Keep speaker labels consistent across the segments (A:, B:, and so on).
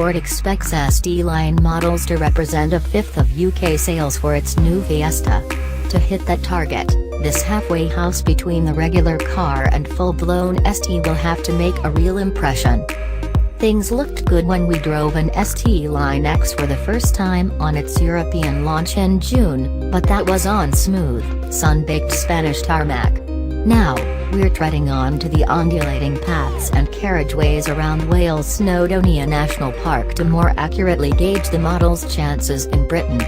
A: Ford expects SD line models to represent a fifth of UK sales for its new Fiesta. To hit that target, this halfway house between the regular car and full-blown ST will have to make a real impression. Things looked good when we drove an ST Line X for the first time on its European launch in June, but that was on smooth, sun-baked Spanish tarmac. Now, we're treading on to the undulating paths and carriageways around Wales' Snowdonia National Park to more accurately gauge the model's chances in Britain.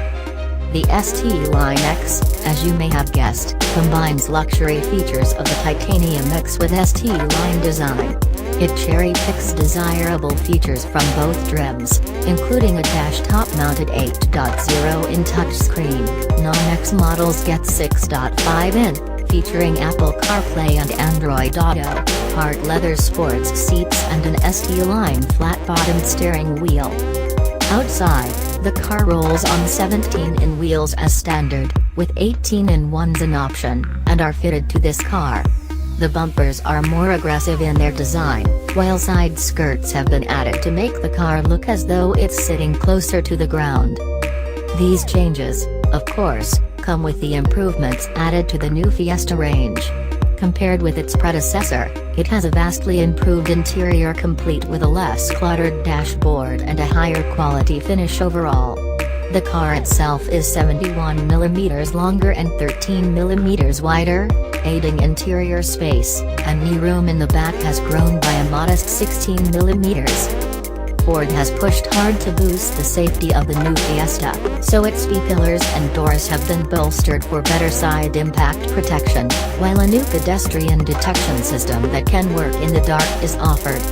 A: The ST Line X, as you may have guessed, combines luxury features of the titanium X with ST Line design. It cherry-picks desirable features from both trims, including a dash top-mounted 8.0-in touchscreen. Non-X models get 6.5-in, featuring Apple CarPlay and Android Auto, hard leather sports seats and an ST Line flat-bottomed steering wheel. Outside, the car rolls on 17-in wheels as standard, with 18-in ones an option, and are fitted to this car. The bumpers are more aggressive in their design, while side skirts have been added to make the car look as though it's sitting closer to the ground. These changes, of course, come with the improvements added to the new Fiesta range. Compared with its predecessor, it has a vastly improved interior complete with a less cluttered dashboard and a higher quality finish overall. The car itself is 71mm longer and 13mm wider, aiding interior space, and knee room in the back has grown by a modest 16mm. Ford has pushed hard to boost the safety of the new Fiesta, so its B-pillars and doors have been bolstered for better side impact protection, while a new pedestrian detection system that can work in the dark is offered.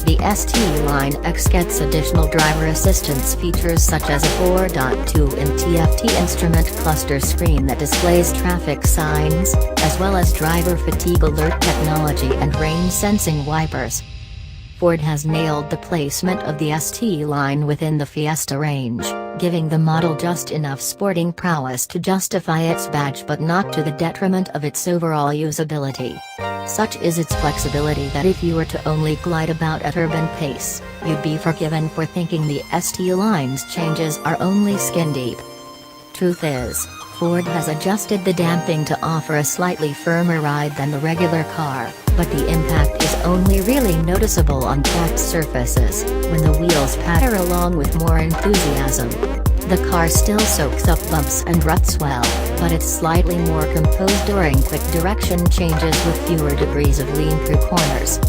A: The ST Line X gets additional driver assistance features such as a 4.2-in TFT instrument cluster screen that displays traffic signs, as well as driver fatigue alert technology and rain-sensing wipers. Ford has nailed the placement of the ST Line within the Fiesta range, giving the model just enough sporting prowess to justify its badge but not to the detriment of its overall usability. Such is its flexibility that if you were to only glide about at urban pace, you'd be forgiven for thinking the ST Line's changes are only skin deep. Truth is, Ford has adjusted the damping to offer a slightly firmer ride than the regular car, but the impact is only really noticeable on cracked surfaces, when the wheels patter along with more enthusiasm. The car still soaks up bumps and ruts well, but it's slightly more composed during quick direction changes with fewer degrees of lean through corners.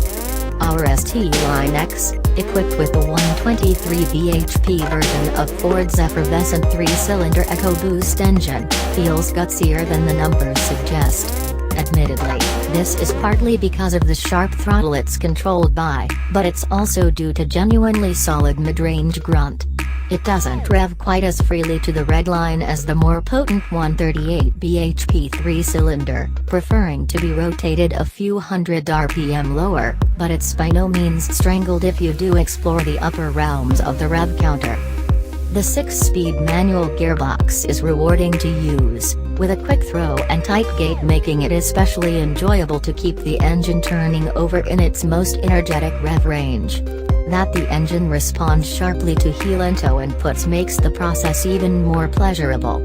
A: Our ST Line X, equipped with the 123 bhp version of Ford's effervescent 3-cylinder EcoBoost engine, feels gutsier than the numbers suggest. Admittedly, this is partly because of the sharp throttle it's controlled by, but it's also due to genuinely solid mid-range grunt. It doesn't rev quite as freely to the red line as the more potent 138 bhp 3-cylinder, preferring to be rotated a few hundred RPM lower, but it's by no means strangled if you do explore the upper realms of the rev counter. The 6-speed manual gearbox is rewarding to use, with a quick throw and tight gate making it especially enjoyable to keep the engine turning over in its most energetic rev range. That the engine responds sharply to heel and toe inputs makes the process even more pleasurable.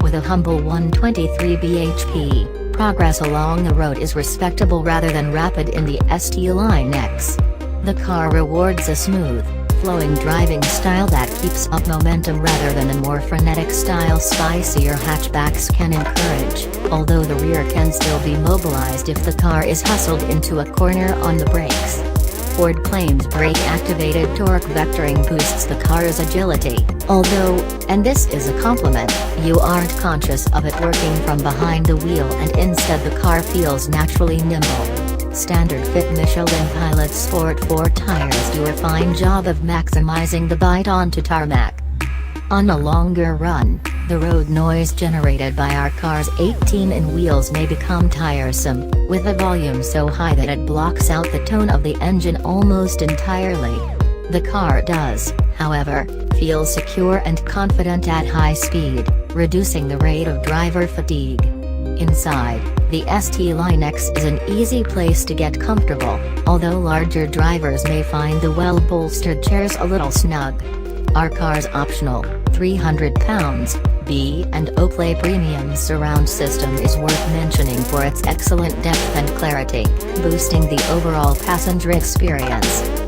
A: With a humble 123 bhp, progress along the road is respectable rather than rapid in the ST Line X. The car rewards a smooth, flowing driving style that keeps up momentum rather than a more frenetic style spicier hatchbacks can encourage, although the rear can still be mobilized if the car is hustled into a corner on the brakes. Ford claims brake-activated torque vectoring boosts the car's agility, although, and this is a compliment, you aren't conscious of it working from behind the wheel and instead the car feels naturally nimble. Standard fit Michelin Pilot Sport 4 tires do a fine job of maximizing the bite onto tarmac. On a longer run, the road noise generated by our car's 18-in wheels may become tiresome, with a volume so high that it blocks out the tone of the engine almost entirely. The car does, however, feel secure and confident at high speed, reducing the rate of driver fatigue.
B: Inside, the ST Line X is an easy place to get comfortable, although larger drivers may find the well-bolstered chairs a little snug. Our car's optional, 300 pounds, B&O Play Premium surround system is worth mentioning for its excellent depth and clarity, boosting the overall passenger experience.